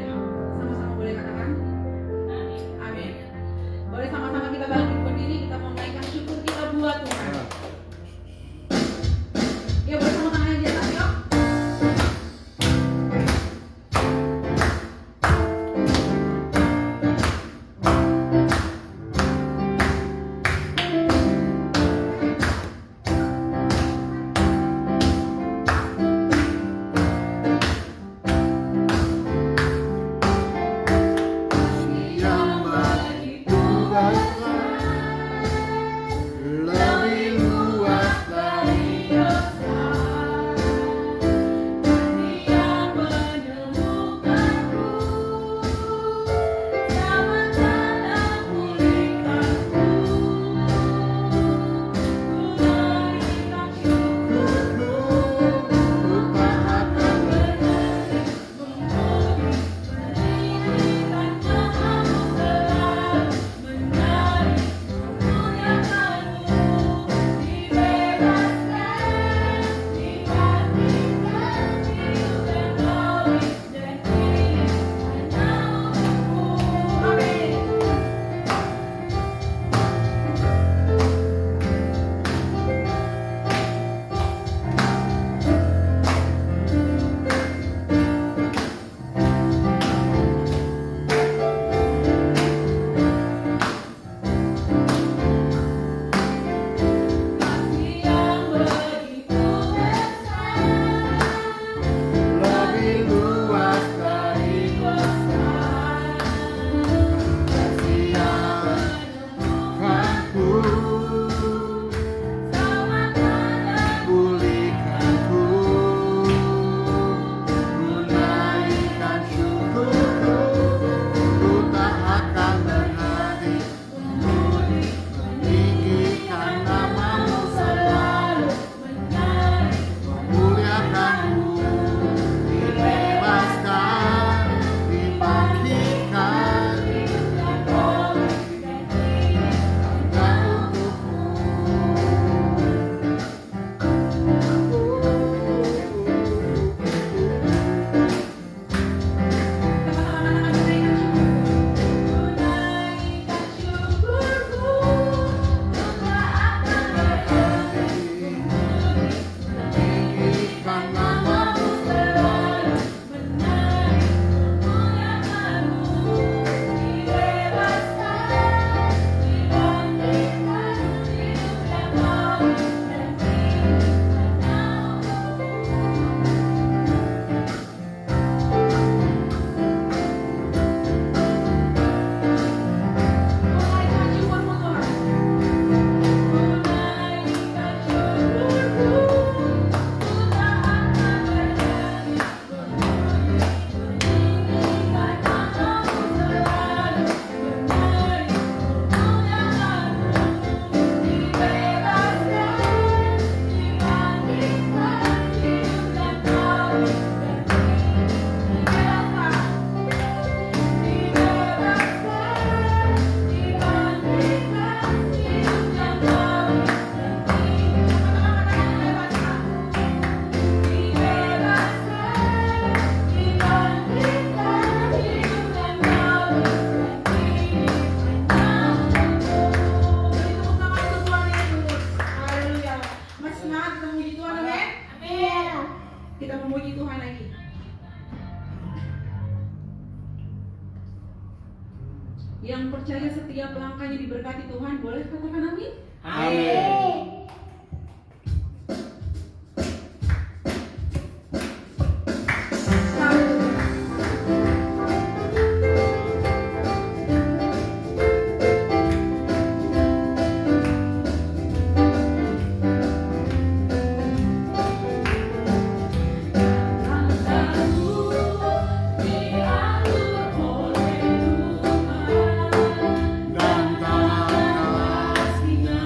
doa. Sama-sama boleh katakan? Amin. Boleh sama-sama kita bangkit berdiri, kita menaikkan syukur kita buat Tuhan. Ya bersama tangannya di atas yuk. Yang percaya setiap langkahnya diberkati Tuhan, boleh katakan amin? Amin. Dan tangan kasih-Nya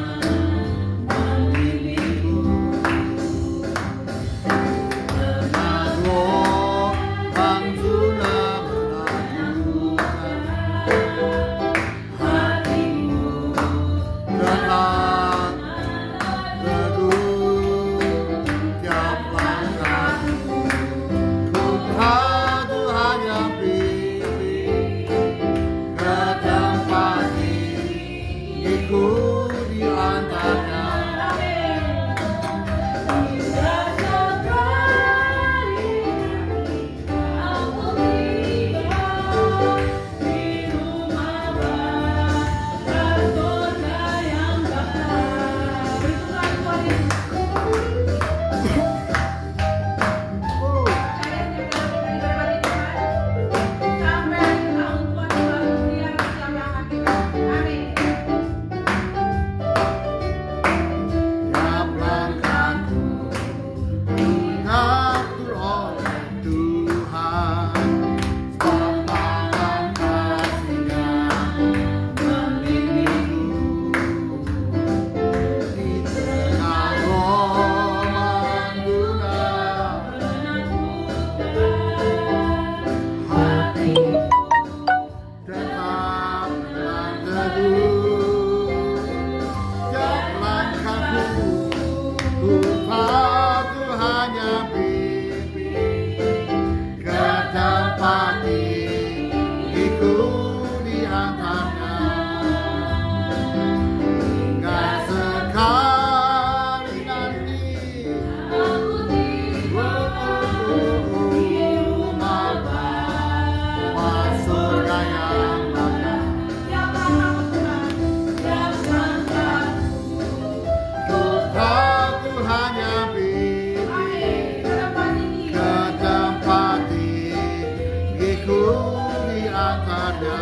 diangkatnya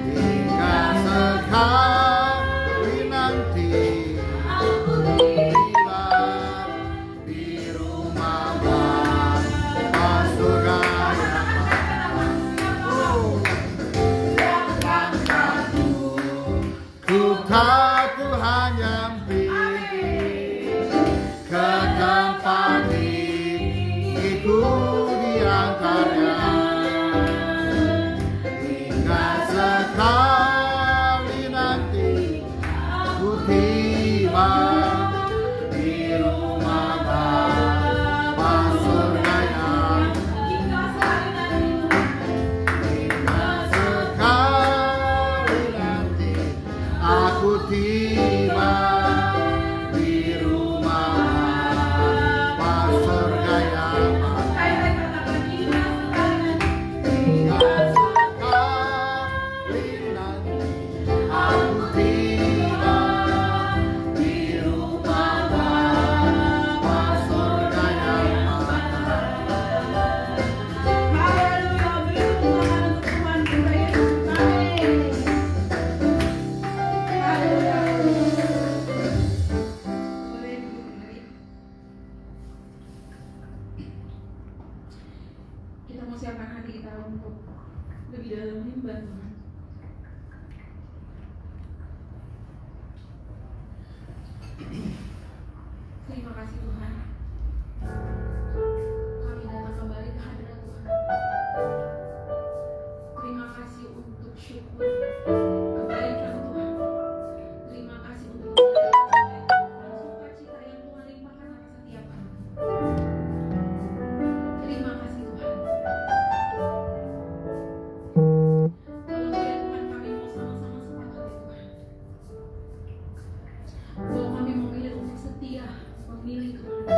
hingga sekali nanti tiba di rumah Bapa surga ku tahu hanya mimpi ke tempat itu diangkatnya hingga sekali nanti ku tiba di rumah Bapa surga yang hingga sekali nanti aku tiba di rumah Bapa surga yang hingga sekali nanti aku tiba di rumah Bapa surga yang Kita mau siapkan hati kita untuk lebih dalam menyembah Tuhan. Terima kasih Tuhan. Kami datang kembali ke hadirat Tuhan. Terima kasih untuk syukur kebaikan Tuhan. Terima kasih untuk kebaikan Tuhan, sukacita yang Tuhan limpahkan atas setiap kami. Terima kasih Tuhan. Tolong ya Tuhan, kami mau sama-sama sepakat ya Tuhan, bahwa kami memilih untuk setia memilih Tuhan.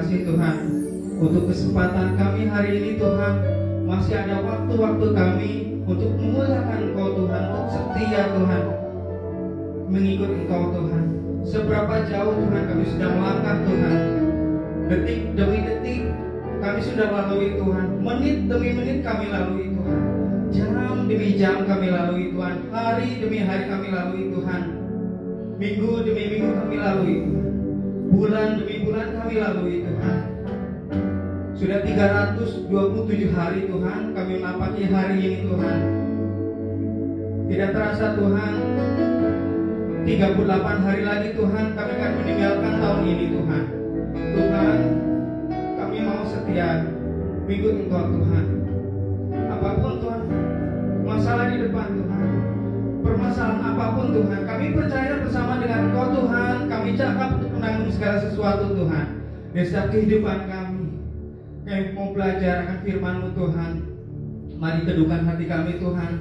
kasih Tuhan untuk kesempatan kami hari ini Tuhan. Masih ada waktu-waktu kami untuk memuliakan Engkau Tuhan, untuk setia Tuhan mengikut Engkau Tuhan. Seberapa jauh Tuhan kami sudah melangkah Tuhan, detik demi detik kami sudah lalui Tuhan, menit demi menit kami lalui Tuhan, jam demi jam kami lalui Tuhan, hari demi hari kami lalui Tuhan, minggu demi minggu kami lalui Tuhan, bulan demi bulan kami lalui Tuhan. Sudah 327 hari Tuhan kami menapaki hari ini Tuhan. Tidak terasa Tuhan, 38 hari lagi Tuhan kami akan meninggalkan tahun ini Tuhan. Tuhan, kami mau setia mengikut Engkau Tuhan. Apapun Tuhan masalah di depan Tuhan, permasalahan apapun Tuhan, kami percaya bersama dengan Engkau Tuhan. Kami cakap untuk menanggung segala sesuatu Tuhan di setiap kehidupan kami. Kami mau belajar akan firman-Mu Tuhan. Mari teduhkan hati kami Tuhan,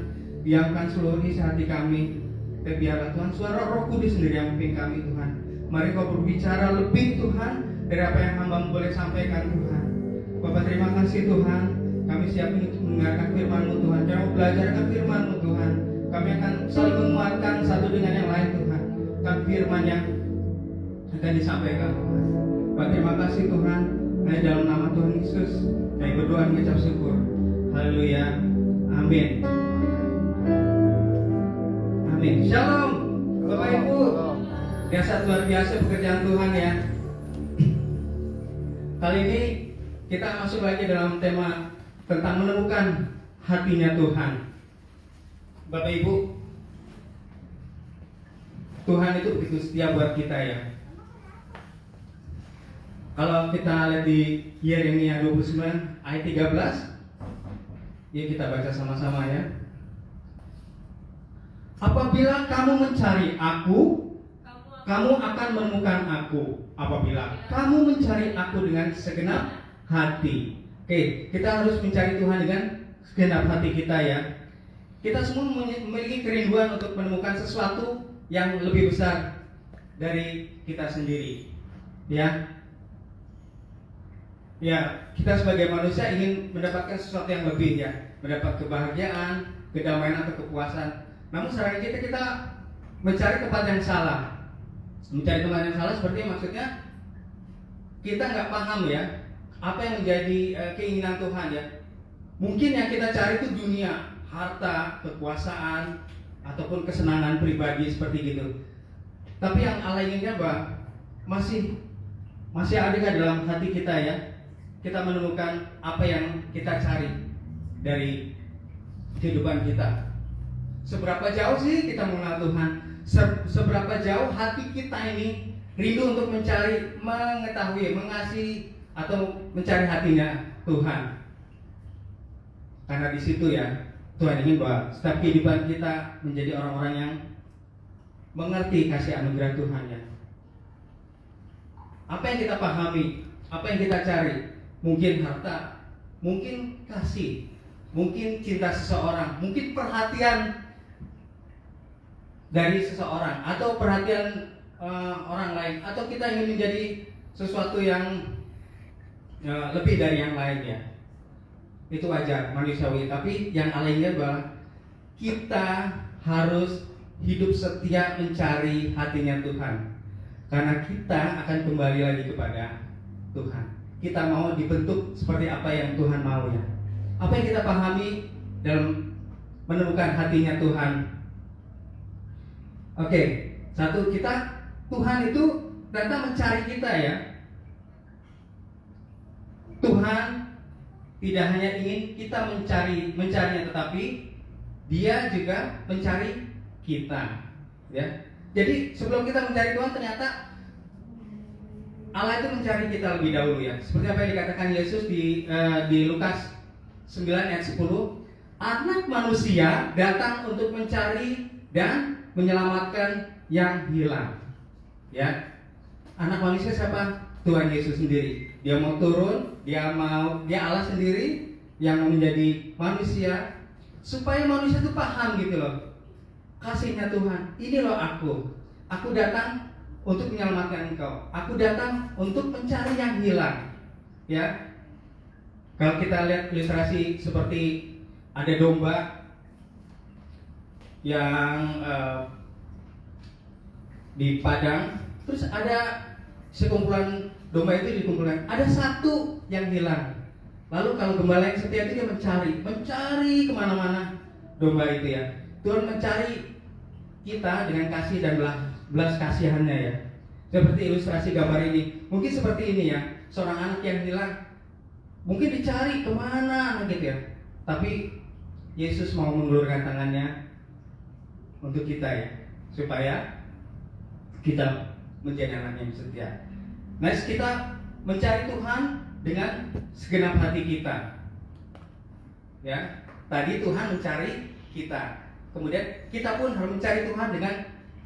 diamkan seluruh isi hati kami. Dan biarlah Tuhan suara Roh Kudus sendiri yang memimpin kami Tuhan. Mari Kau berbicara lebih Tuhan dari apa yang hamba boleh sampaikan Tuhan. Bapak terima kasih Tuhan, kami siap untuk mendengarkan firman-Mu Tuhan. Kami mau belajar akan firman-Mu Tuhan. Kami akan saling menguatkan satu dengan yang lain Tuhan, kan firman yang akan disampaikan Tuhan. Bapak terima kasih Tuhan. Hanya dalam nama Tuhan Yesus kami berdoa dan mengucap syukur. Haleluya. Amin. Amin. Shalom Bapak Ibu. Biasa luar biasa pekerjaan Tuhan ya. Kali ini kita masuk lagi dalam tema tentang menemukan hatinya Tuhan. Bapak Ibu, Tuhan itu begitu setia buat kita ya. Kalau kita lihat di Yeremia 29 ayat 13, yuk kita baca sama-sama ya. Apabila kamu mencari aku, kamu akan menemukan aku. Apabila kamu mencari aku dengan segenap hati. Oke, kita harus mencari Tuhan dengan segenap hati kita ya. Kita semua memiliki kerinduan untuk menemukan sesuatu yang lebih besar dari kita sendiri. Ya, kita sebagai manusia ingin mendapatkan sesuatu yang lebih ya, mendapat kebahagiaan, kedamaian atau kepuasan. Namun seringkali kita mencari tempat yang salah. Mencari tempat yang salah seperti maksudnya kita nggak paham ya apa yang menjadi keinginan Tuhan ya. Mungkin yang kita cari itu dunia, harta, kekuasaan, ataupun kesenangan pribadi seperti gitu. Tapi yang Allah inginkan masih ada dalam hati kita ya. Kita menemukan apa yang kita cari dari kehidupan kita. Seberapa jauh sih kita mengenal Tuhan? Seberapa jauh hati kita ini rindu untuk mencari, mengetahui, mengasihi atau mencari hatinya Tuhan. Karena di situ ya Tuhan ingin bahwa setiap kehidupan kita menjadi orang-orang yang mengerti kasih anugerah Tuhan ya. Apa yang kita pahami, apa yang kita cari? Mungkin harta, mungkin kasih, mungkin cinta seseorang, mungkin perhatian dari seseorang, atau perhatian orang lain, atau kita ingin menjadi sesuatu yang lebih dari yang lain ya. Itu wajar, manusiawi. Tapi yang Allah ingat bahwa kita harus hidup setia mencari hatinya Tuhan, karena kita akan kembali lagi kepada Tuhan. Kita mau dibentuk seperti apa yang Tuhan mau ya. Apa yang kita pahami dalam menemukan hatinya Tuhan. Oke, satu, Tuhan itu datang mencari kita ya. Tuhan tidak hanya ingin kita mencarinya, tetapi Dia juga mencari kita ya. Jadi sebelum kita mencari Tuhan, ternyata Allah itu mencari kita lebih dahulu ya. Seperti apa yang dikatakan Yesus di Lukas 9 ayat 10, Anak manusia datang untuk mencari dan menyelamatkan yang hilang. Ya. Anak manusia siapa? Tuhan Yesus sendiri. Dia mau turun, dia Allah sendiri yang menjadi manusia, supaya manusia itu paham gitu loh. Kasihnya Tuhan. Ini loh aku datang untuk menyelamatkan engkau. Aku datang untuk mencari yang hilang. Ya, kalau kita lihat ilustrasi seperti ada domba yang di padang, terus ada sekumpulan domba itu dikumpulkan, ada satu yang hilang. Lalu kalau gembala yang setia itu dia mencari kemana-mana domba itu ya. Tuhan mencari kita dengan kasih dan belas kasihannya ya. Seperti ilustrasi gambar ini, mungkin seperti ini ya, seorang anak yang hilang, mungkin dicari kemana gitu ya. Tapi Yesus mau mengulurkan tangannya untuk kita ya, supaya kita menjadi anak yang setia. Nah, kita mencari Tuhan dengan segenap hati kita. Ya, tadi Tuhan mencari kita. Kemudian kita pun harus mencari Tuhan dengan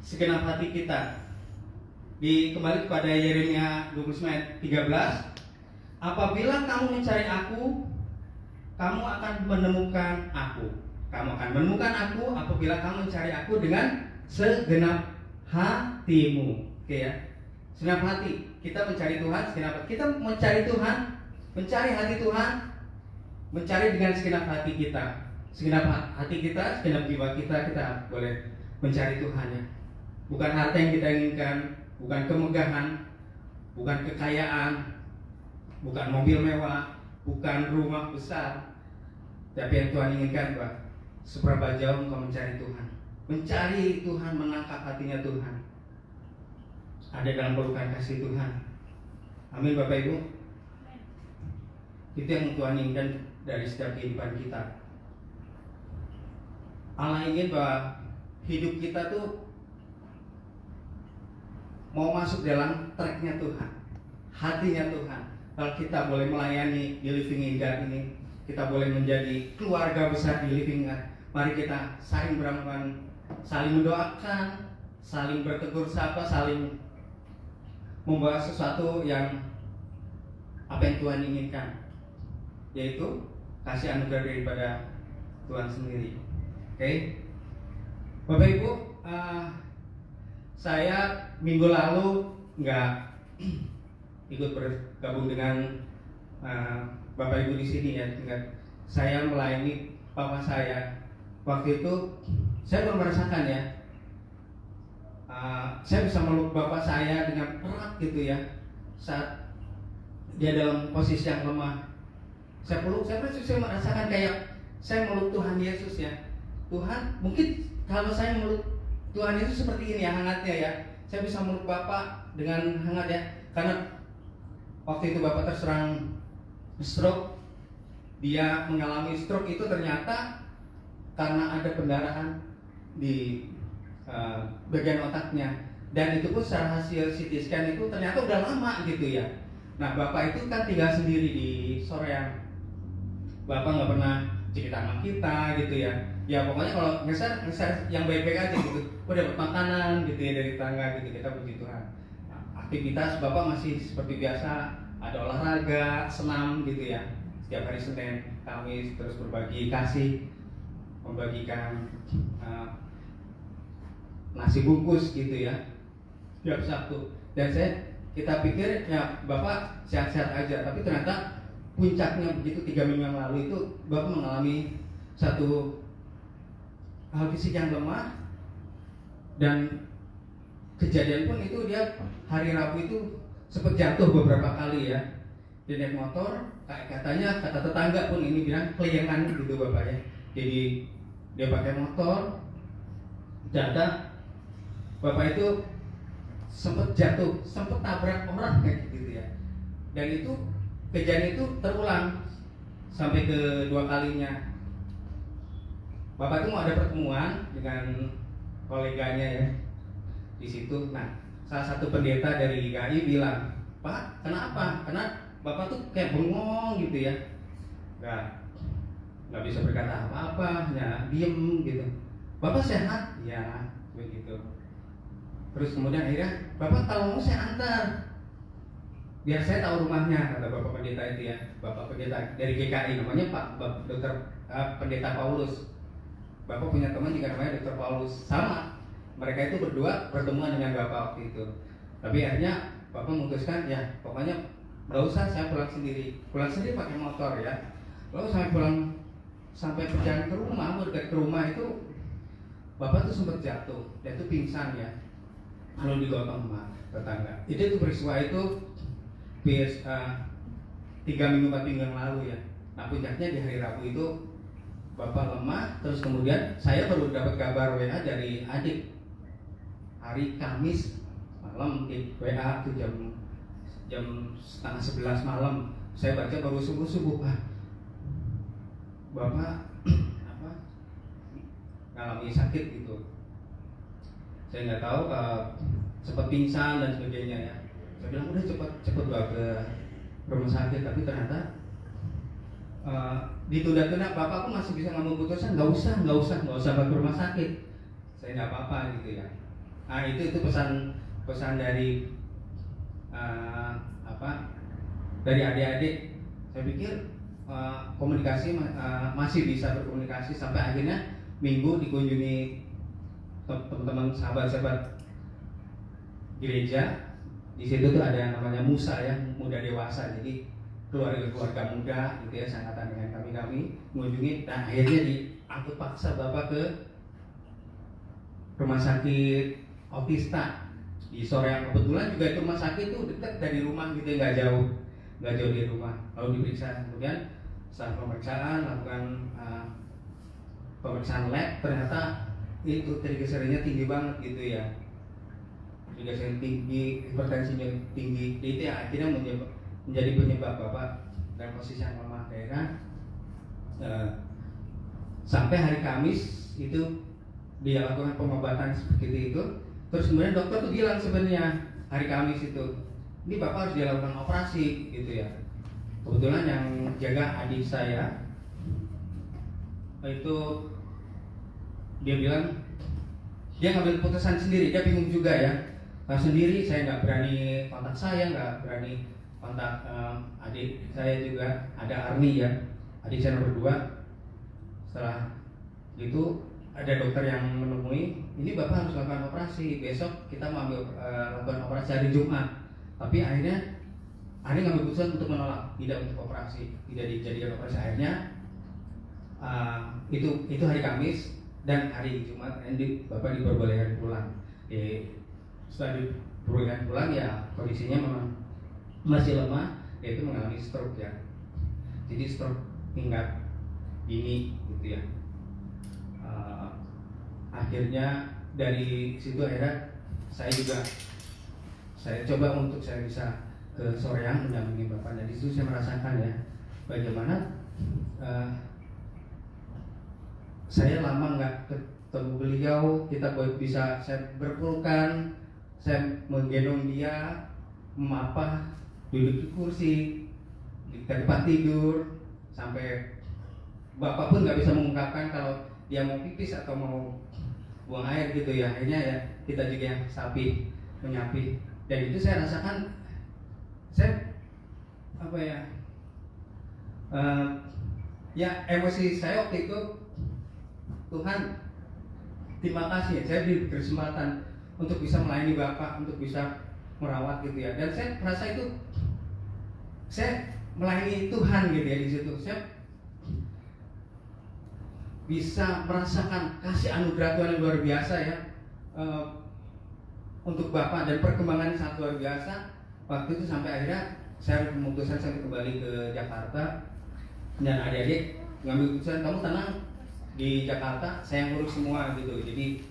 segenap hati kita. Kembali kepada Yeremia 29:13, apabila kamu mencari aku, kamu akan menemukan aku. Kamu akan menemukan aku apabila kamu mencari aku dengan segenap hatimu. Oke ya, segenap hati. Kita mencari Tuhan segenap hati. Kita mencari Tuhan, mencari hati Tuhan, mencari dengan segenap hati kita. Segenap hati kita, segenap jiwa kita boleh mencari Tuhan ya. Bukan harta yang kita inginkan, bukan kemegahan, bukan kekayaan, bukan mobil mewah, bukan rumah besar, tapi yang Tuhan inginkan Pak, seberapa jauh engkau mencari Tuhan, mencari Tuhan, menangkap hatinya Tuhan, ada dalam pelukan kasih Tuhan. Amin Bapak Ibu. Itu yang Tuhan inginkan dari setiap kehidupan kita. Allah ingin bahwa hidup kita tuh mau masuk dalam tracknya Tuhan, hatinya Tuhan. Kalau kita boleh melayani di Living God ini, kita boleh menjadi keluarga besar di Living God. Mari kita saling berampan, saling mendoakan, saling bertegur sapa, saling membawa sesuatu yang apa yang Tuhan inginkan, yaitu kasih anugerah daripada Tuhan sendiri. Oke, Bapak Ibu, saya minggu lalu nggak ikut bergabung dengan Bapak Ibu di sini ya. Saya melayani papa saya. Waktu itu saya belum merasakan ya. Saya bisa meluk bapak saya dengan erat gitu ya. Saat dia dalam posisi yang lemah, saya peluk. Saya merasakan kayak saya meluk Tuhan Yesus ya. Tuhan, mungkin kalau saya meluk Tuhan Yesus seperti ini ya, hangatnya ya. Saya bisa meluk bapak dengan hangat ya. Karena waktu itu bapak terserang stroke. Dia mengalami stroke itu ternyata karena ada pendarahan di bagian otaknya. Dan itu pun secara hasil CT scan itu ternyata udah lama gitu ya. Nah bapak itu kan tinggal sendiri di Soreang. Bapak nggak pernah cerita sama kita gitu ya. Ya pokoknya kalau ngeser yang baik-baik aja gitu. Dapat makanan gitu ya dari tangga gitu, kita puji Tuhan. Nah, aktivitas bapak masih seperti biasa, ada olahraga, senam gitu ya. Setiap hari Senin, Kamis terus berbagi kasih, membagikan nasi bungkus gitu ya. Tiap Sabtu. Dan kita pikir ya bapak sehat-sehat aja, tapi ternyata puncaknya begitu 3 minggu yang lalu itu bapak mengalami satu hal fisik yang lemah, dan kejadian pun itu dia hari Rabu itu sempat jatuh beberapa kali ya. Dia naik motor, katanya kata tetangga pun ini bilang keliengan gitu bapak ya. Jadi dia pakai motor, ternyata bapak itu sempat jatuh, sempat tabrak orang kayak gitu ya. Dan itu kejadian itu terulang sampai kedua kalinya. Bapak itu mau ada pertemuan dengan koleganya ya di situ. Nah, salah satu pendeta dari GKI bilang, Pak, kenapa? Karena bapak tuh kayak bengong gitu ya, nggak bisa berkata apa-apa, hanya diem gitu. Bapak sehat? Ya, begitu. Terus kemudian akhirnya, Bapak kalau mau saya antar, biar saya tahu rumahnya, kata bapak pendeta itu ya. Bapak pendeta dari GKI namanya Pak Dokter Pendeta Paulus. Bapak punya teman juga namanya Dr. Paulus, sama. Mereka itu berdua bertemuan dengan bapak waktu itu. Tapi akhirnya bapak memutuskan ya pokoknya nggak usah, saya pulang sendiri pakai motor ya. Lalu sampai perjalanan ke rumah, dekat ke rumah itu bapak tuh sempat jatuh, dia tuh pingsan ya, lalu digotong sama tetangga. Itu peristiwa itu 3 minggu 4 minggu yang lalu ya. Nah puncaknya di hari Rabu itu bapak lemah, terus kemudian saya baru dapat kabar WA dari adik hari Kamis malam di WA tuh jam setengah 11 malam. Saya baca baru subuh bapak ngalami sakit gitu. Saya nggak tahu sempat pingsan dan sebagainya ya. Saya bilang udah cepet bawa ke rumah sakit, tapi ternyata ditunda-tunda. Bapak pun masih bisa ngambil putusan nggak usah bawa ke rumah sakit. Saya nggak apa-apa gitu ya. Nah itu pesan dari dari adik-adik. Saya pikir komunikasi masih bisa berkomunikasi sampai akhirnya Minggu dikunjungi teman-teman sahabat-sahabat gereja. Di situ tuh ada yang namanya Musa ya, muda dewasa. Jadi keluarga muda gitu ya, sangkatan dengan kami mengunjungi, dan akhirnya diangkut paksa bapak ke rumah sakit Otista di sore yang kebetulan juga itu rumah sakit tuh dekat dari rumah gitu, nggak jauh dari rumah. Lalu diperiksa, kemudian setelah pemeriksaan lakukan pemeriksaan lab, ternyata itu triglyceridnya tinggi banget gitu ya, triglycerid tinggi, hipertensinya tinggi. Itu yang akhirnya menjadi penyebab bapak dalam posisi yang lemah daerah. Sampai hari Kamis itu dia lakukan pengobatan seperti itu. Terus kemudian dokter tuh bilang sebenarnya hari Kamis itu, ini bapak harus dilakukan operasi gitu ya. Kebetulan yang jaga adik saya itu dia bilang dia ngambil keputusan sendiri, dia bingung juga ya. Sendiri saya nggak berani kontak saya, nggak berani kontak adik saya juga, ada Arni ya, adik saya nomor 2. Setelah itu ada dokter yang menemui, ini bapak harus lakukan operasi, besok kita mau lakukan operasi hari Jumat. Tapi akhirnya Arni ngambil keputusan untuk menolak, tidak untuk operasi, tidak dijadikan operasi. Akhirnya itu hari Kamis, dan hari Jumat bapak diperbolehkan pulang. Setelah diperbolehkan pulang ya kondisinya memang masih lemah, yaitu mengalami stroke ya. Jadi stroke tingkat dini gitu ya. Akhirnya dari situ akhirnya saya coba untuk saya bisa ke Soreang mendampingi bapak. Dan di situ saya merasakan ya bagaimana saya lama nggak ketemu beliau. Kita bisa saya berpelukan, saya menggendong dia, duduk di kursi, di tempat tidur, sampai bapak pun nggak bisa mengungkapkan kalau dia mau pipis atau mau buang air gitu ya. Akhirnya ya kita juga yang menyapi. Dan itu saya rasakan, emosi saya waktu itu, Tuhan terima kasih ya, saya diberi kesempatan untuk bisa melayani bapak, untuk bisa merawat gitu ya. Dan saya merasa itu saya melayani Tuhan gitu ya. Di situ saya bisa merasakan kasih anugerah Tuhan yang luar biasa ya untuk bapak, dan perkembangan sangat luar biasa waktu itu. Sampai akhirnya saya memutuskan saya kembali ke Jakarta, dan adik-adik ngambil keputusan, kamu tenang, di Jakarta saya ngurus semua gitu. Jadi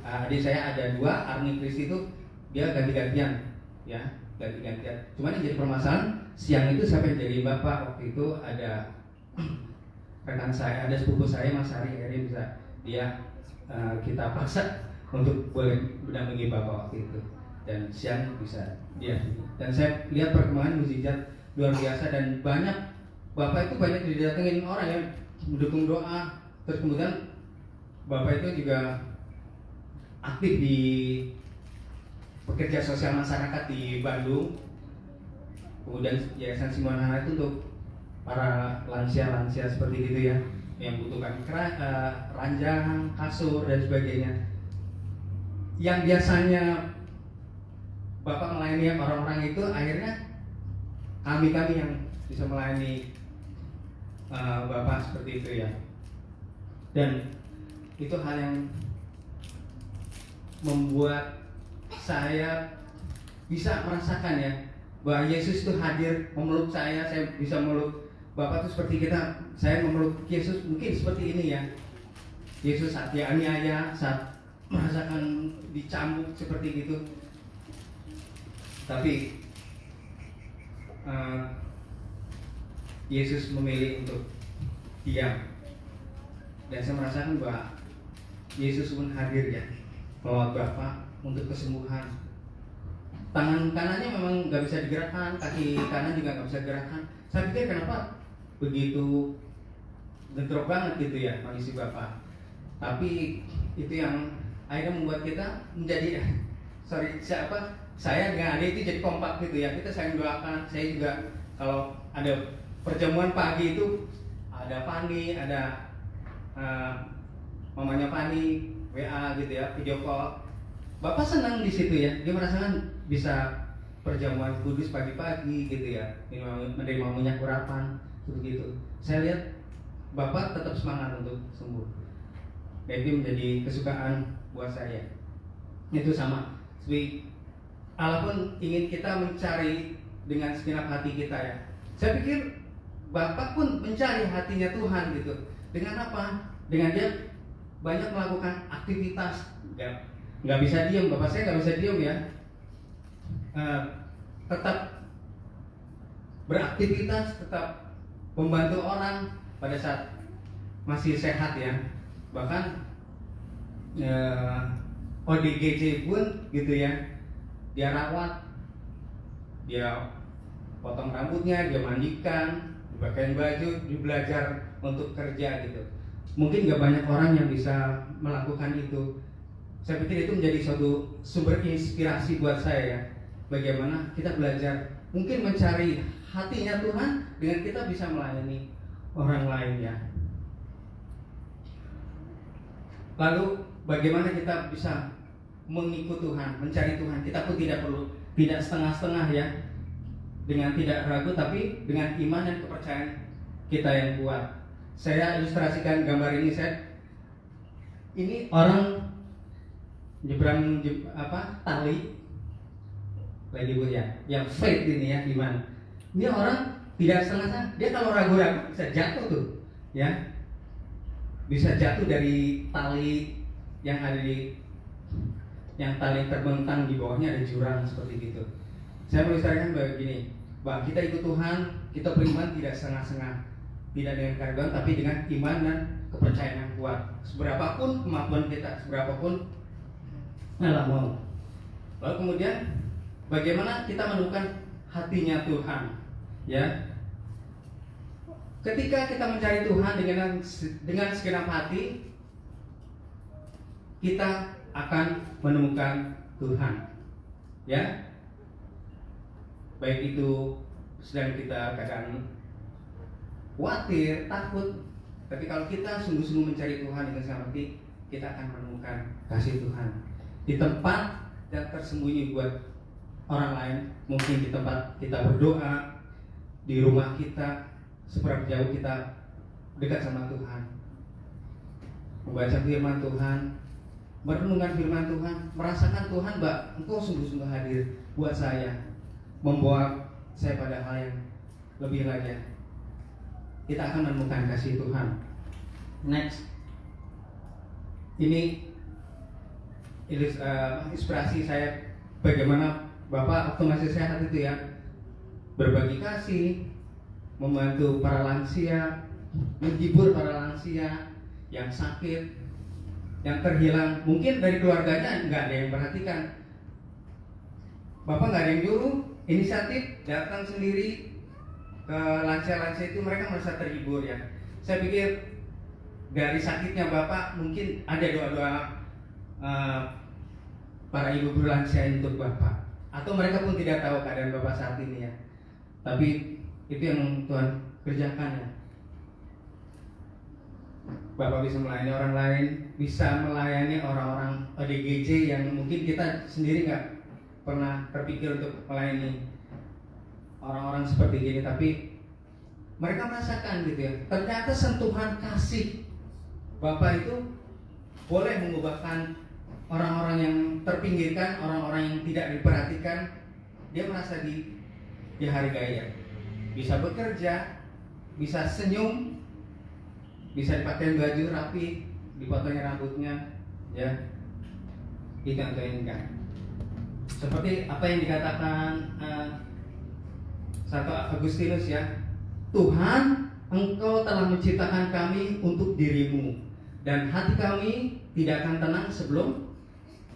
adik saya ada 2, Arni Kristi itu dia ganti-gantian ya, ganti-gantian. Cuman yang jadi permasalahan, siang itu siapa yang jadi bapak waktu itu? Ada rekan saya, ada sepupu saya Mas Ari, akhirnya bisa kita paksa untuk boleh mendampingi bapak waktu itu, dan siang bisa dia. Dan saya lihat perkembangan mukjizat luar biasa, dan bapak itu banyak didatengin orang yang mendukung doa. Terus kemudian bapak itu juga aktif di pekerja sosial masyarakat di Bandung. Kemudian Yayasan Simon Hana itu untuk para lansia seperti itu ya, yang butuhkan ranjang, kasur dan sebagainya. Yang biasanya bapak melayani orang-orang itu, akhirnya kami yang bisa melayani Bapak seperti itu ya. Dan itu hal yang membuat saya bisa merasakan ya bahwa Yesus itu hadir memeluk saya bisa meluk Bapak itu seperti saya memeluk Yesus mungkin seperti ini ya. Yesus saat dianiaya, saat merasakan dicambuk seperti itu. Tapi Yesus memilih untuk diam. Dan saya merasakan bahwa Yesus pun hadir ya melawat Bapak untuk kesembuhan. Tangan kanannya memang nggak bisa digerakkan, kaki kanan juga nggak bisa digerakkan. Saya pikir kenapa begitu bentrok banget gitu ya kondisi Bapak. Tapi itu yang akhirnya membuat kita menjadi saya dengan adik itu jadi kompak gitu ya. Kita saling doakan. Saya juga kalau ada perjamuan pagi itu ada Fani, ada mamanya Fani, WA gitu ya, video call. Bapak senang di situ ya. Dia merasakan bisa perjamuan kudus pagi-pagi gitu ya, menerima minyak urapan begitu. Saya lihat Bapak tetap semangat untuk sembuh. Dan itu menjadi kesukaan buat saya. Itu sama. Seperti Allah pun ingin kita mencari dengan segenap hati kita ya. Saya pikir Bapak pun mencari hatinya Tuhan gitu. Dengan apa? Dengan dia banyak melakukan aktivitas. Nggak bisa diam. Bapak saya nggak bisa diam ya. Tetap beraktivitas, tetap membantu orang pada saat masih sehat ya. Bahkan ODGJ pun gitu ya, dia rawat, dia potong rambutnya, dia mandikan, dipakaiin baju, dia belajar untuk kerja gitu. Mungkin gak banyak orang yang bisa melakukan itu. Saya pikir itu menjadi suatu sumber inspirasi buat saya ya. Bagaimana kita belajar mungkin mencari hatinya Tuhan dengan kita bisa melayani orang lain ya. Lalu bagaimana kita bisa mengikut Tuhan, mencari Tuhan. Kita pun tidak setengah-setengah ya, dengan tidak ragu, tapi dengan iman dan kepercayaan kita yang kuat. Saya ilustrasikan gambar ini. Ini orang nyebrang tali lagi Bu ya, yang faith ini ya, iman. Ini orang tidak setengah-setengah. Dia kalau ragu-ragu bisa jatuh tuh ya. Bisa jatuh dari tali yang ada yang tali terbentang di bawahnya ada jurang seperti gitu. Saya menuliskan begini, bahwa kita ikut Tuhan, kita beriman tidak setengah-setengah, tidak dengan keraguan, tapi dengan iman dan kepercayaan yang kuat. Seberapapun kemampuan kita, seberapapun mau. Lalu kemudian bagaimana kita menemukan hatinya Tuhan, ya? Ketika kita mencari Tuhan dengan segenap hati, kita akan menemukan Tuhan, ya. Baik itu sedang kita kadang khawatir, takut, tapi kalau kita sungguh-sungguh mencari Tuhan dengan segenap hati, kita akan menemukan kasih Tuhan di tempat yang tersembunyi buat orang lain. Mungkin di tempat kita berdoa, di rumah kita, seberapa jauh kita dekat sama Tuhan, membaca firman Tuhan, merenungkan firman Tuhan, merasakan Tuhan, Mbak, Engkau sungguh-sungguh hadir buat saya, membawa saya pada hal yang lebih lagi. Kita akan menemukan kasih Tuhan. Next, ini inspirasi saya bagaimana Bapak waktu masih sehat itu ya, berbagi kasih, membantu para lansia, menghibur para lansia yang sakit, yang terhilang. Mungkin dari keluarganya nggak ada yang perhatikan. Bapak nggak ada yang nyuruh, inisiatif datang sendiri ke lansia-lansia itu, mereka merasa terhibur ya. Saya pikir dari sakitnya Bapak mungkin ada doa-doa para ibu guru lansia untuk Bapak, atau mereka pun tidak tahu keadaan Bapak saat ini ya. Tapi itu yang Tuhan kerjakan ya. Bapak bisa melayani orang lain, bisa melayani orang-orang ODGJ yang mungkin kita sendiri nggak pernah terpikir untuk melayani. orang-orang seperti ini, tapi mereka merasakan gitu ya. Ternyata sentuhan kasih Bapa itu boleh mengubahkan orang-orang yang terpinggirkan, orang-orang yang tidak diperhatikan. Dia merasa dihargai ya. Bisa bekerja, bisa senyum, bisa dipakai baju rapi, dipotongin rambutnya, ya. Itu yang Tuhan inginkan. Seperti apa yang dikatakan Santo Agustinus ya, Tuhan, Engkau telah menciptakan kami untuk dirimu, dan hati kami tidak akan tenang sebelum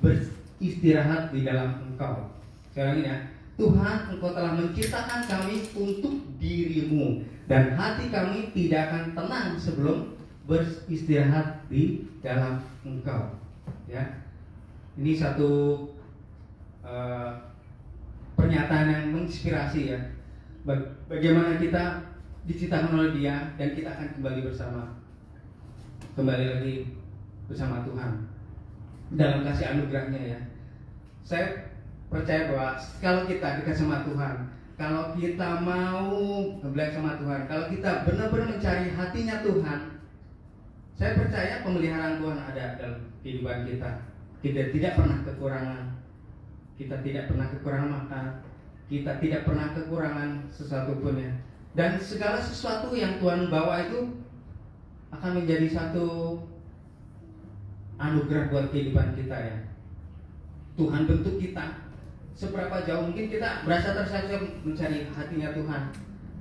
beristirahat di dalam Engkau. Sekarang ini ya, Tuhan, Engkau telah menciptakan kami untuk dirimu, dan hati kami tidak akan tenang sebelum beristirahat di dalam Engkau. Ya, ini satu pernyataan yang menginspirasi ya. Bagaimana kita diciptakan oleh Dia dan kita akan kembali lagi bersama Tuhan dalam kasih anugerahnya ya. Saya percaya bahwa kalau kita dekat sama Tuhan, kalau kita mau belajar sama Tuhan, kalau kita benar-benar mencari hatinya Tuhan, saya percaya pemeliharaan Tuhan ada dalam kehidupan kita. Kita tidak pernah kekurangan, kita tidak pernah kekurangan makan, kita tidak pernah kekurangan sesuatu pun ya. Dan segala sesuatu yang Tuhan bawa itu akan menjadi satu anugerah buat kehidupan kita ya. Tuhan bentuk kita seberapa jauh, mungkin kita berasa tersakit mencari hatinya Tuhan.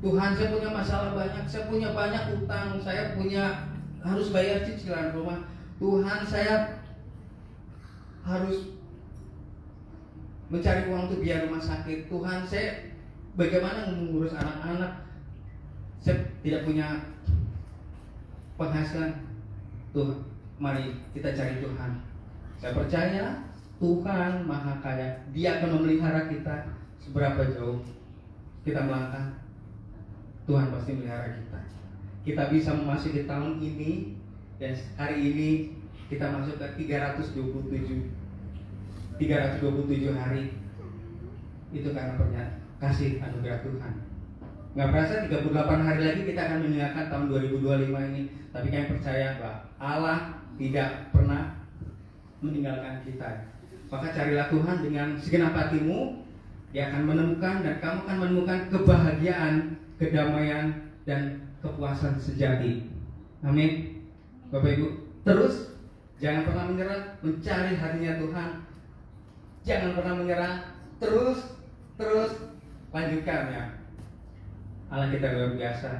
Tuhan, saya punya masalah banyak, saya punya banyak utang, saya harus bayar cicilan rumah. Tuhan, saya harus mencari uang untuk biaya rumah sakit. Tuhan, saya bagaimana mengurus anak-anak, saya tidak punya penghasilan. Tuhan, mari kita cari Tuhan. Saya percaya Tuhan Maha Kaya, Dia akan memelihara kita. Seberapa jauh kita melangkah, Tuhan pasti melihara kita. Kita bisa memasuki tahun ini, dan hari ini kita masuk ke 327 hari. Itu karena kasih anugerah Tuhan. Nggak berasa 38 hari lagi kita akan meninggalkan tahun 2025 ini. Tapi kami percaya bahwa Allah tidak pernah meninggalkan kita. Maka carilah Tuhan dengan segenap hatimu. Dia akan menemukan, dan kamu akan menemukan kebahagiaan, kedamaian, dan kepuasan sejati. Amin. Bapak Ibu, terus jangan pernah menyerah mencari hatinya Tuhan. Jangan pernah menyerah, terus lanjutkan ya. Allah kita luar biasa.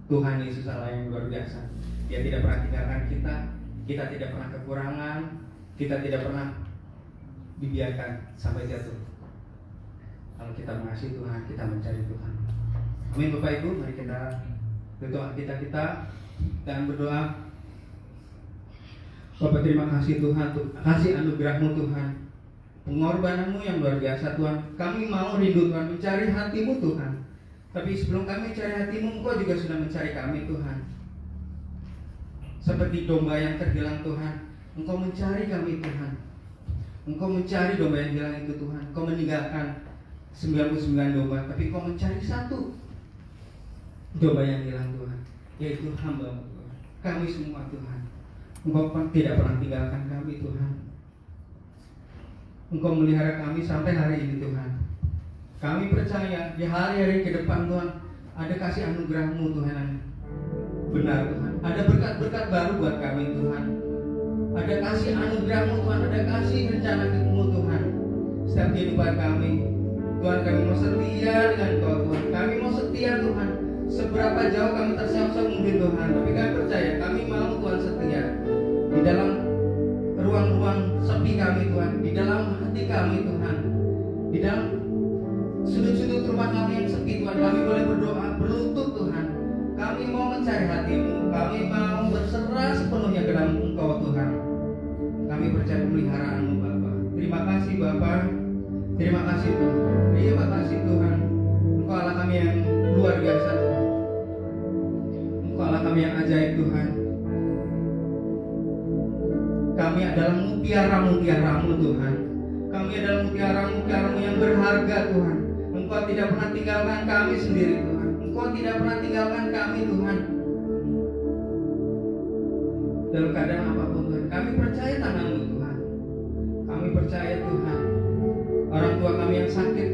Tuhan Yesus Allah yang luar biasa. Dia tidak pernah tinggalkan kita. Kita tidak pernah kekurangan. Kita tidak pernah dibiarkan sampai jatuh. Kalau kita mengasihi Tuhan, kita mencari Tuhan. Amin. Bapak Ibu, mari kita berdoa kita dan berdoa. Bapak, terima kasih Tuhan, kasih anugerah-Mu Tuhan, pengorbananmu yang luar biasa Tuhan. Kami mau rindu Tuhan, mencari hati-Mu Tuhan. Tapi sebelum kami mencari hati-Mu, Engkau juga sudah mencari kami Tuhan. Seperti domba yang terhilang Tuhan, Engkau mencari kami Tuhan. Engkau mencari domba yang hilang itu Tuhan. Engkau meninggalkan 99 domba, tapi Engkau mencari satu domba yang hilang Tuhan, yaitu hamba-Mu Tuhan. Kami semua Tuhan, Engkau tidak pernah tinggalkan kami Tuhan. Engkau melihara kami sampai hari ini Tuhan. Kami percaya di hari-hari ke depan Tuhan ada kasih anugerah-Mu Tuhan yang benar Tuhan. Ada berkat-berkat baru buat kami Tuhan. Ada kasih anugerah-Mu Tuhan, ada kasih rencana-Mu Tuhan. Setiap kehidupan kami Tuhan, kami mau setia dengan Kau Tuhan. Kami mau setia Tuhan. Seberapa jauh kami terseok-seok mungkin Tuhan, tapi kami percaya kami mau Tuhan setia di dalam ruang-ruang sepi kami Tuhan, di dalam hati kami Tuhan, di dalam sudut-sudut rumah kami yang sepi Tuhan. Kami boleh berdoa, berlutut Tuhan. Kami mau mencari hati-Mu, kami mau berserah sepenuhnya ke dalam Engkau Tuhan. Kami percaya pemeliharaan-Mu Bapa. Terima kasih Bapa. Terima kasih Tuhan. Terima kasih Tuhan. Engkau Allah kami yang luar biasa Tuhan. Engkau Allah kami yang ajaib Tuhan. Kami adalah mutiara-mutiara-Mu Tuhan. Kami adalah mutiara-mutiara-Mu yang berharga Tuhan. Engkau tidak pernah tinggalkan kami sendiri Tuhan. Engkau tidak pernah tinggalkan kami Tuhan. Dalam keadaan apapun Tuhan, kami percaya tangan-Mu Tuhan. Kami percaya Tuhan. Orang tua kami yang sakit,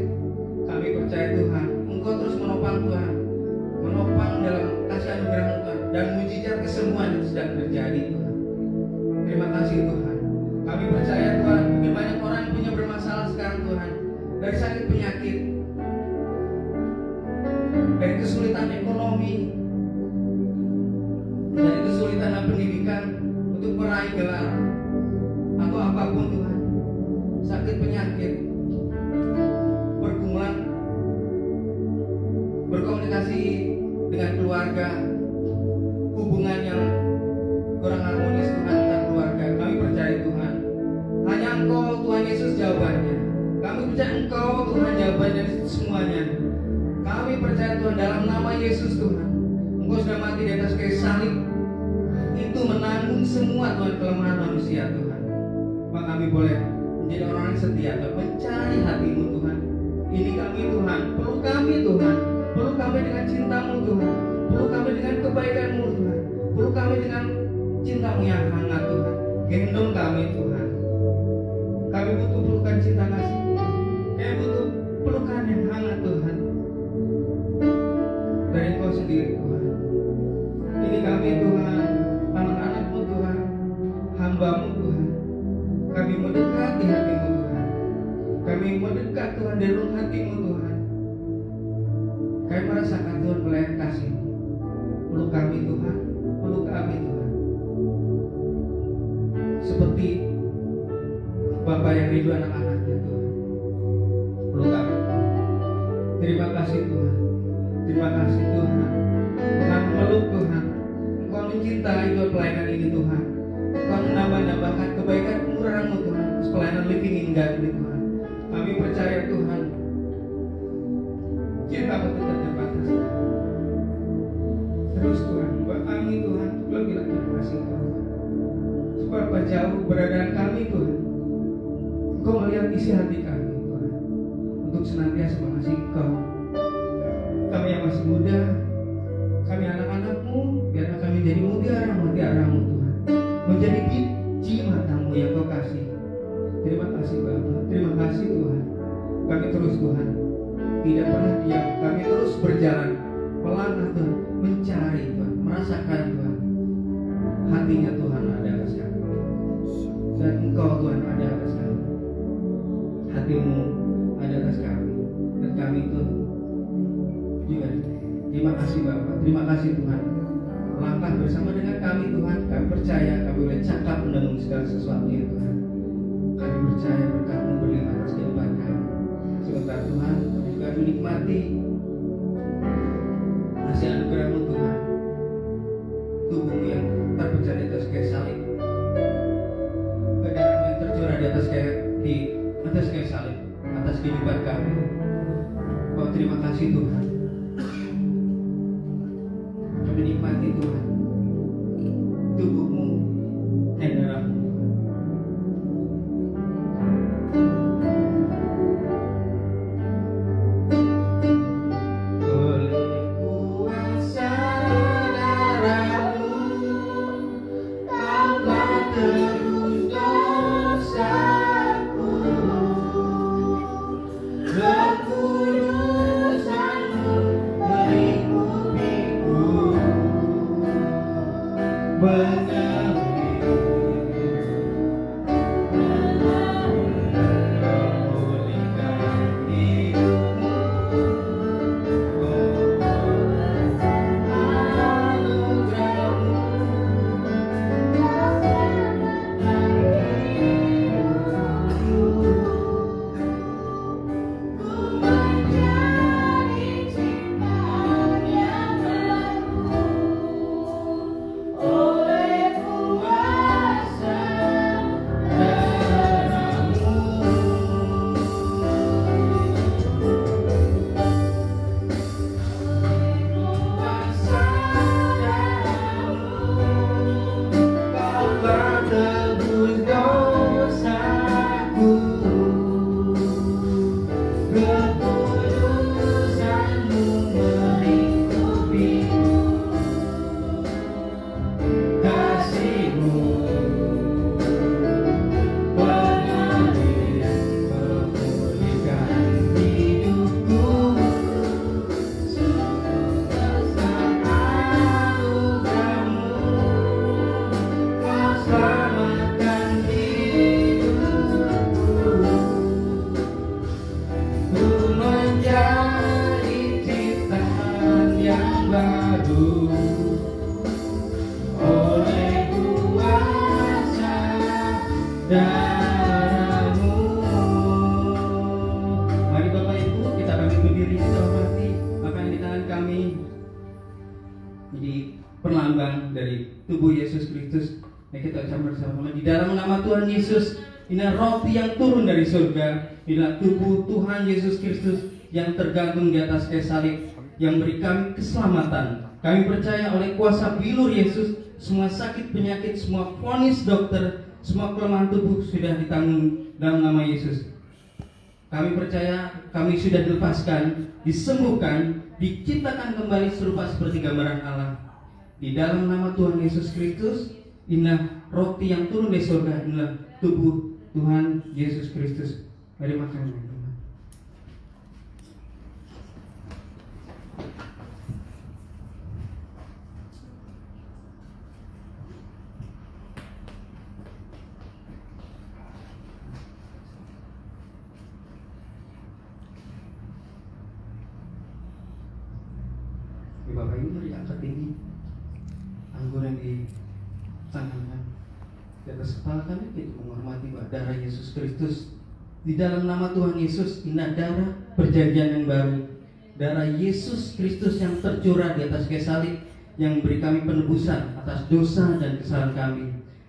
kami percaya Tuhan. Engkau terus menopang Tuhan. Menopang dalam kasih anugerah-Mu Tuhan. Dan mujizat kesembuhan yang sedang terjadi Tuhan. Terima kasih Tuhan. Kami percaya Tuhan, mungkin banyak orang yang punya bermasalah sekarang Tuhan. Dari sakit penyakit, dari kesulitan ekonomi, dari kesulitan dalam pendidikan untuk meraih gelar atau apapun Tuhan, sakit penyakit, pergumulan, berkomunikasi dengan keluarga, hubungan yang kurang harmonis Tuhan dan keluarga. Kami percaya Tuhan, hanya Engkau Tuhan Yesus jawabannya. Kami percaya Engkau Tuhan jawabannya semuanya. Kami percaya Tuhan dalam nama Yesus Tuhan, Engkau sudah mati di atas kayu salib. Itu menanggung semua Tuhan kelemahan manusia Tuhan. Maka kami boleh menjadi orang yang setia Tuhan, mencari hati-Mu Tuhan. Ini kami Tuhan, perlu kami Tuhan, perlu kami dengan cinta-Mu Tuhan, perlu kami dengan kebaikan-Mu Tuhan, perlu kami dengan cinta-Mu yang hangat Tuhan. Gendong kami Tuhan. Kami butuh pelukan cinta kasih. Kami butuh pelukan yang hangat Tuhan dari Engkau sendiri Tuhan. Ini kami Tuhan, anak-anak-Mu Tuhan, hamba-Mu Tuhan. Kami mendekati hati-Mu Tuhan. Kami mendekat Tuhan dari lubuk hati-Mu Tuhan. Kami merasakan Tuhan pelayan kasih-Mu. Peluk kami Tuhan, peluk kami Tuhan. Seperti Bapa yang rindu anak-anaknya Tuhan. Peluk kami. Terima kasih Tuhan. Terima kasih Tuhan. Tuhan meluk Tuhan. Engkau mencintai Tuhan pelayanan ini Tuhan. Engkau menambah-nambahkan kebaikan kemurahan-Mu Tuhan. Pelayanan living indah ini Tuhan. Kami percaya Tuhan, cinta-Mu tidak terbatas. Terus Tuhan, buat kami Tuhan, lebih lagi kasih Tuhan. Seberapa jauh keberadaan kami Tuhan, Engkau melihat isi hati kami Tuhan, untuk senantiasa mengasihi Engkau. Kami yang masih muda, kami anak-anak-Mu, biarlah kami jadi mutiara-mutiara-Mu Tuhan, menjadi biji mata-Mu yang Kau kasih. Terima kasih Bapa, terima kasih Tuhan. Kami terus Tuhan, tidak pernah diam, kami terus berjalan melangkah Tuhan, mencari Tuhan, merasakan Tuhan, hatinya Tuhan ada atas kami, dan Engkau Tuhan ada atas kami. Hati-Mu ada atas kami, dan kami Tuhan juga. Terima kasih Bapak, terima kasih Tuhan. Melangkah bersama dengan kami Tuhan, kami percaya kami boleh cakap mendengung segala sesuatu ya Tuhan. Kami percaya berkat-Mu berlimpah atas kehidupan kami. Sebentar Tuhan, kami juga menikmati kasih anugerah-Mu Tuhan. Tubuh-Mu yang terpecah di atas kayu salib, darah-Mu yang tercurah di atas kayu salib, atas kehidupan kami. Oh terima kasih Tuhan. Kami nikmati Tuhan tubuh-Mu dan darah-Mu. Kekudusan-Mu Mari kita ucapkan bersama-sama di dalam nama Tuhan Yesus. Inilah roti yang turun dari surga. Inilah tubuh Tuhan Yesus Kristus yang tergantung di atas kayu salib, yang beri kami keselamatan. Kami percaya oleh kuasa bilur Yesus, semua sakit penyakit, semua vonis dokter, semua kelemahan tubuh sudah ditanggung dalam nama Yesus. Kami percaya kami sudah dilepaskan, disembuhkan, diciptakan kembali serupa seperti gambaran Allah. Di dalam nama Tuhan Yesus Kristus, inilah roti yang turun dari surga, inilah tubuh Tuhan Yesus Kristus. Mari makan. Bapak Ibu, mari angkat tinggi anggur yang di tangan di atas kepala kami, kita menghormati darah Yesus Kristus. Di dalam nama Tuhan Yesus, ini darah perjanjian yang baru, darah Yesus Kristus yang tercurah di atas kayu salib, yang beri kami penebusan atas dosa dan kesalahan kami.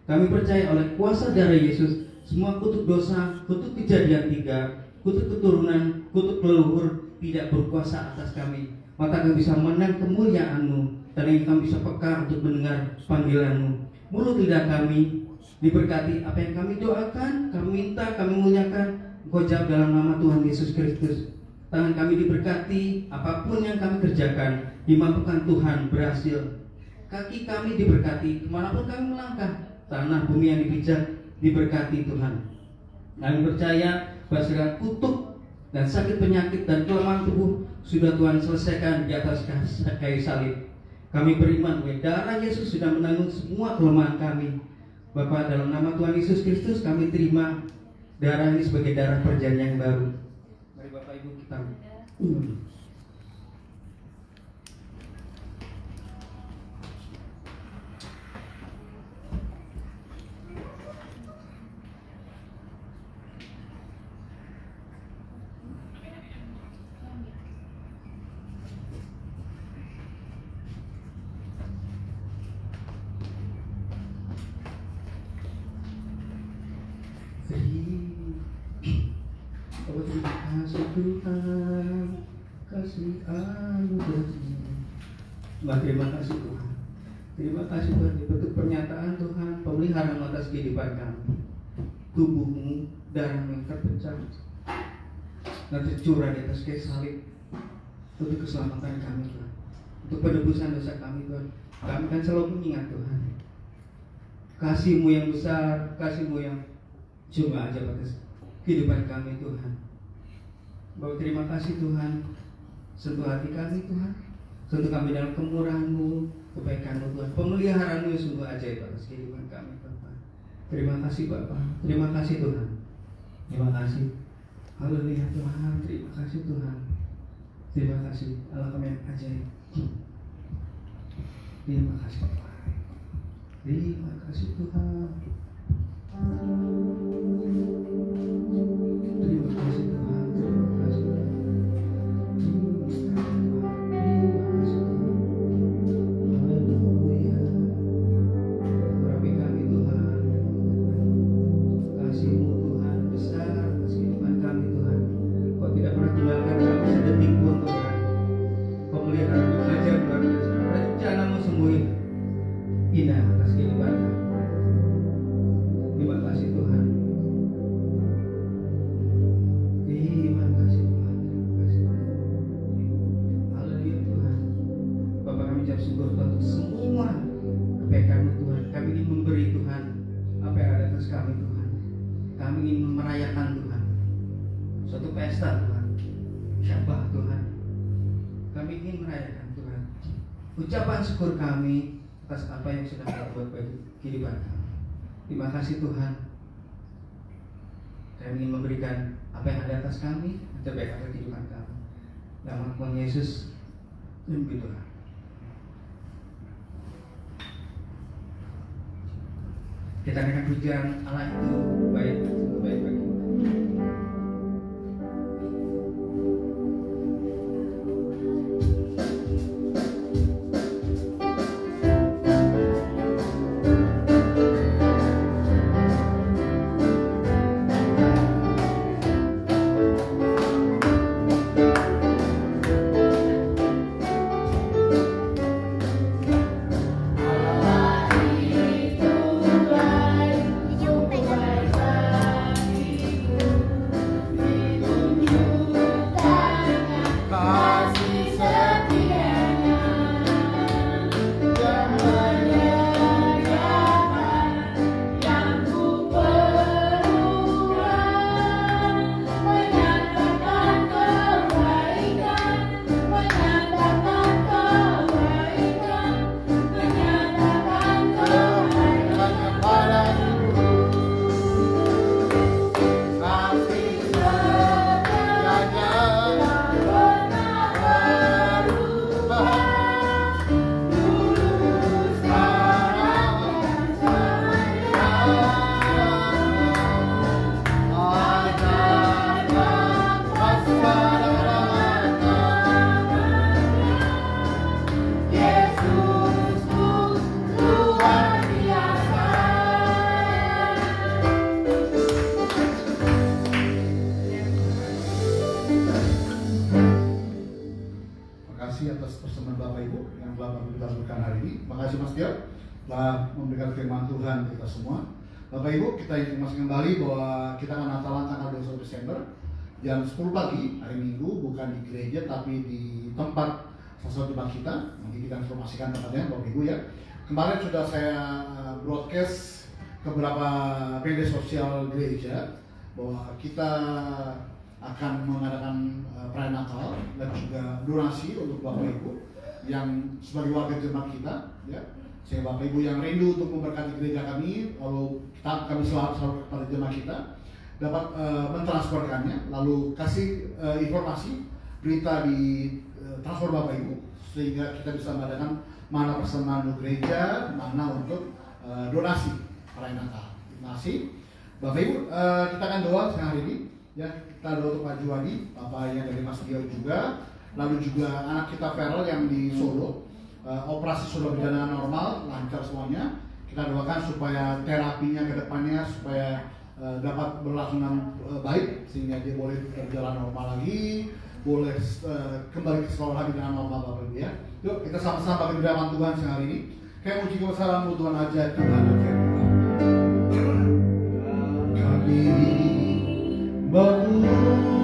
Kami percaya oleh kuasa darah Yesus, semua kutuk dosa, kutuk kejadian 3, kutuk keturunan, kutuk leluhur tidak berkuasa atas kami. Maka kami bisa menang kemuliaan-Mu, dan kami bisa peka untuk mendengar panggilan-Mu. Mulut lidah kami diberkati, apa yang kami doakan, kami minta, kami muliakan, Engkau jawab dalam nama Tuhan Yesus Kristus. Tangan kami diberkati, apapun yang kami kerjakan dimampukan Tuhan berhasil. Kaki kami diberkati, kemanapun kami melangkah, tanah bumi yang dipijak diberkati Tuhan. Kami percaya bahwa segala kutuk dan sakit penyakit dan kelemahan tubuh sudah Tuhan selesaikan di atas kayu salib. Kami beriman bahwa darah Yesus sudah menanggung semua kelemahan kami. Bapa, dalam nama Tuhan Yesus Kristus kami terima darah ini sebagai darah perjanjian yang baru. Mari Bapak Ibu kita terima kasih Tuhan, kasih anugerah-Mu. Terima kasih Tuhan. Terima kasih Tuhan untuk pernyataan Tuhan, pemeliharaan atas kehidupan kami. Tubuh-Mu, darah-Mu yang terpecah dan tercurah di atas kayu salib untuk keselamatan kami Tuhan, untuk penebusan dosa kami Tuhan. Kami kan selalu mengingat Tuhan kasih-Mu yang besar, kasih-Mu yang cuma aja atas kehidupan kami Tuhan. Bapak, terima kasih Tuhan, sentuh hati kami Tuhan, sentuh kami dalam kemurahan-Mu, kebaikan-Mu Tuhan, pemeliharaanmu yang sungguh ajaib atas kehidupan kami Bapak. Terima kasih Bapak, terima kasih Tuhan, terima kasih. Haleluya Tuhan, terima kasih Tuhan, terima kasih Allah kami yang ajaib. Terima kasih Bapak, terima kasih Tuhan. Terima kasih Tuhan, terima kasih Tuhan. Haleluya. Berapi kami Tuhan, kasih-Mu Tuhan besar atas kehidupan kami Tuhan. Kau tidak pernah tinggalkan kami sedetik pun Tuhan. Pemeliharaan-Mu ajaib luar biasa, rencana-Mu sungguh indah atas kehidupan kami. Terima kasih Tuhan. Terima kasih Tuhan. Terima kasih Tuhan. Haleluya Tuhan. Bapak, kami ucap syukur Tuhan untuk semua kebaikan-Mu Tuhan. Kami ingin memberi Tuhan apa yang ada atas kami Tuhan. Kami ingin merayakan Tuhan suatu pesta Tuhan, syabah Tuhan. Kami ingin merayakan Tuhan ucapan syukur kami atas apa yang sudah Kau buat bagi kehidupan kami. Terima kasih Tuhan. Kami ingin memberikan apa yang ada atas kami, terbaik atas kehidupan kami. Dalam Tuhan Yesus, demi Tuhan. Kita akan pujian Allah itu baik bagi kita. kasih atas persembahan Bapak Ibu yang telah kita lakukan hari ini. Terima kasih Mas Tio telah memberikan firman Tuhan kita semua. Bapak Ibu, kita informasi kembali bahwa kita akan Natalan tanggal 21 Desember jam 10 pagi hari Minggu, bukan di gereja tapi di tempat salah satu tempat kita. Nanti kita informasikan tempatnya Bapak Ibu ya. Kemarin sudah saya broadcast ke beberapa media sosial gereja bahwa kita akan mengadakan perayaan Natal dan juga donasi untuk Bapak Ibu yang sebagai warga jemaat kita ya. Sehingga Bapak Ibu yang rindu untuk memberkati gereja kami, lalu kami selalu kepada jemaat kita dapat mentransferkannya, lalu kasih informasi berita di transfer Bapak Ibu sehingga kita bisa mengadakan mana persembahan untuk gereja, mana untuk donasi perayaan Natal. Terima kasih Bapak Ibu. Kita akan doa siang hari ini ya. Kita doa untuk Pak Juwadi, bapaknya dari Mas Dio juga, lalu juga anak kita Feral yang di Solo. Operasi sudah berjalan normal, lancar semuanya. Kita doakan supaya terapinya ke depannya supaya dapat berlangsung dengan baik sehingga dia boleh berjalan normal lagi, boleh kembali ke sekolah lagi dengan normal Bapak Ibu ya. Yuk kita sama-sama bagi firman Tuhan siang hari ini. Kayak muji kebesaran Tuhan aja Tuhan aja. Kami memujikan Tuhan,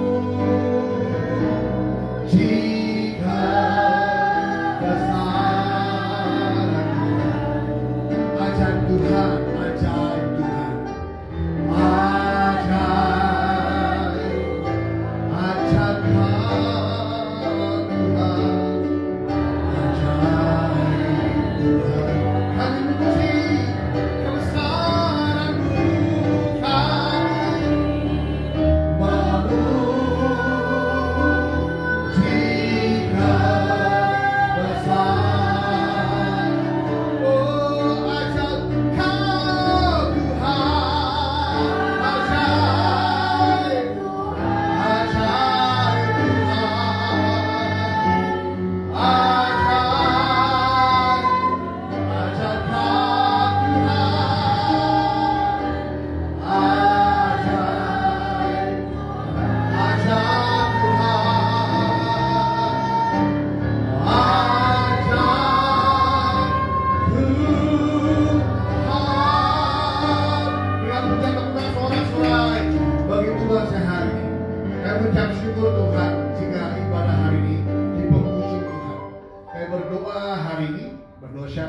ajaib Tuhan, ajaib, ajaib Tuhan, ajaib Tuhan. Kami memuji kebesaran-Mu,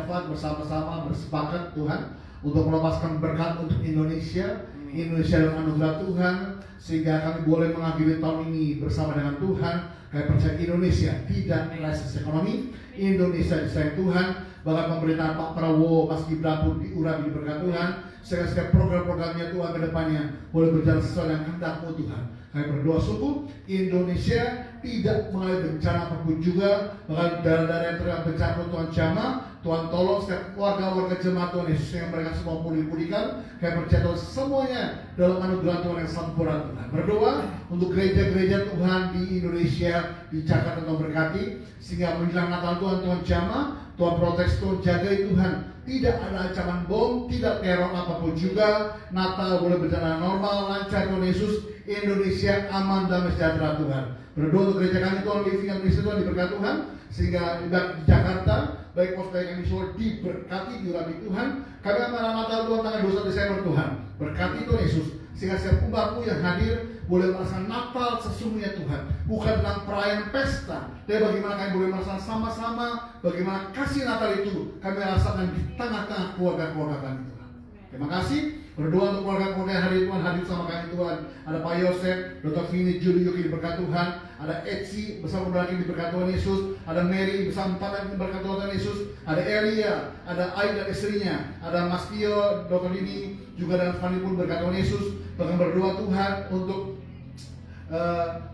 kami bersama-sama bersepakat Tuhan untuk melepaskan berkat untuk Indonesia dengan anugerah Tuhan sehingga kami boleh mengakhiri tahun ini bersama dengan Tuhan. Kami percaya Indonesia tidak krisis ekonomi, Indonesia disayang Tuhan, bahkan pemerintahan Pak Prabowo, Mas Gibran pun diurapi berkat Tuhan sehingga setiap program-programnya Tuhan ke depannya boleh berjalan sesuai dengan kehendak-Mu Tuhan. Kami berdoa sungguh Indonesia tidak mengalami bencana apapun juga, bahkan daerah-daerah yang terkena bencana pun Tuhan jamah. Tuhan tolong setiap warga-warga jemaat Tuhan Yesus yang mereka semua pulih-pulihkan. Kami percaya Tuhan semuanya dalam anugerah Tuhan yang sempurna Tuhan. Berdoa untuk gereja-gereja Tuhan di Indonesia, di Jakarta Tuhan berkati sehingga menjelang Natal Tuhan jamah, Tuhan proteksi, Tuhan jagai Tuhan. Tidak ada ancaman bom, tidak teror apapun juga. Natal boleh berjalan normal, lancar Tuhan Yesus. Indonesia aman, damai, sejahtera Tuhan. Berdoa untuk gereja kami Tuhan, Living Indonesia Tuhan diberkati Tuhan sehingga di Jakarta baik pos baik kami Solo diberkati, diurapi Tuhan. Kami akan Natal Tuhan tanggal 21 Desember Tuhan. Berkati Tuhan Yesus sehingga setiap umat-Mu yang hadir boleh merasakan Natal sesungguhnya Tuhan, bukan dalam perayaan pesta, tapi bagaimana kami boleh merasakan sama-sama bagaimana kasih Natal itu kami rasakan di tengah-tengah keluarga-keluarga kami Tuhan. Terima kasih. Berdoa untuk keluarga-keluarga yang hadir sama kami Tuhan. Ada Pak Yosef, Dr. Vini, Juli Yuki diberkat Tuhan. Ada Etsy bersama berarti diberkat Tuhan Yesus. Ada Mary bersama 4 yang diberkat Tuhan Yesus. Ada Elia, ada Aid dan istrinya. Ada Mas Tio, Dr. Dini, juga dan Fanny pun berkat Tuhan Yesus. Bahkan berdoa Tuhan untuk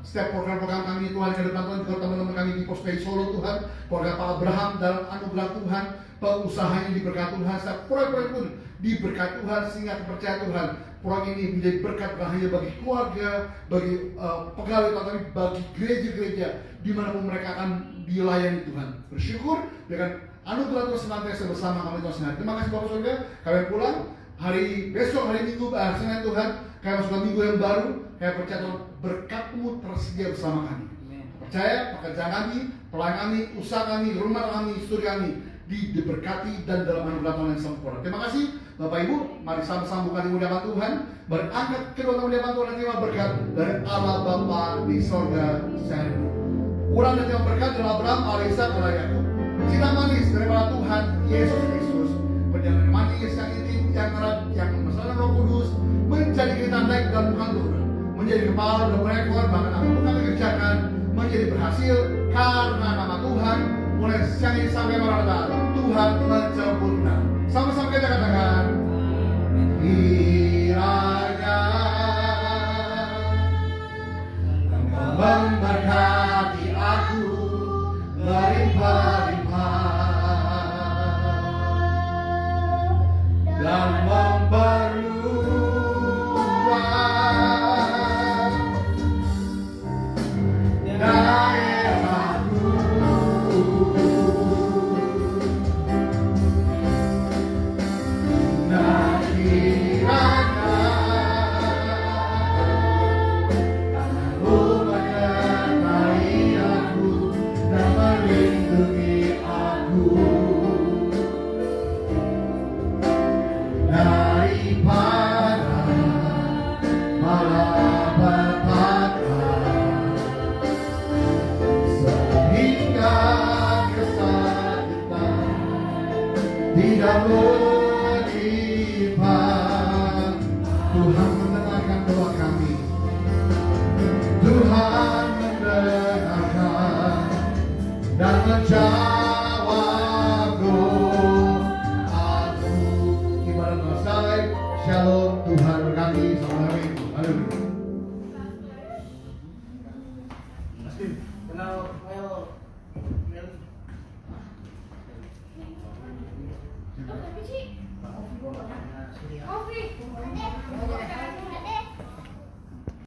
setiap program-program kami Tuhan ke depan Tuhan, juga teman-teman kami di Pos PI Solo Tuhan, keluarga Pak Abraham dalam anugerah Tuhan, pengusahanya diberkati Tuhan, setiap proyek-proyek pun diberkati Tuhan sehingga percaya Tuhan proyek ini menjadi berkat bukan hanya bagi keluarga, bagi pegawai tapi bagi gereja-gereja di mana pun mereka akan dilayani Tuhan. Bersyukur dengan anugerah Tuhan senantiasa bersama kami Tuhan senantiasa. Terima kasih Bapak Saudara. Kami pulang hari besok hari Minggu Senin Tuhan. Kami masuk ke minggu yang baru. Kami percaya Tuhan berkat-Mu tersedia bersama kami. percaya pekerjaan kami, pelayan kami, usaha kami, rumah kami, studi kami diberkati dan dalam anugerah Tuhan yang sempurna. Terima kasih Bapak Ibu, mari sama-sama buka di muliakan Tuhan, berangkat kedua muliakan Tuhan dan terima berkat dari Allah Bapa di sorga secara kurang dan terima berkat dari Abraham, Alisa, dan Yakub. Cinta manis daripada Tuhan Yesus Kristus, perjalanan manis yang intim, yang erat, yang bersama Roh Kudus, menjadi kita naik dalam Tuhan Tuhan, menjadi kepala dan berekor, bahkan apapun kami kerjakan menjadi berhasil karena nama Tuhan. Mulai siang ini sampai malam Tuhan menyempurna. Sama-sama kita katakan,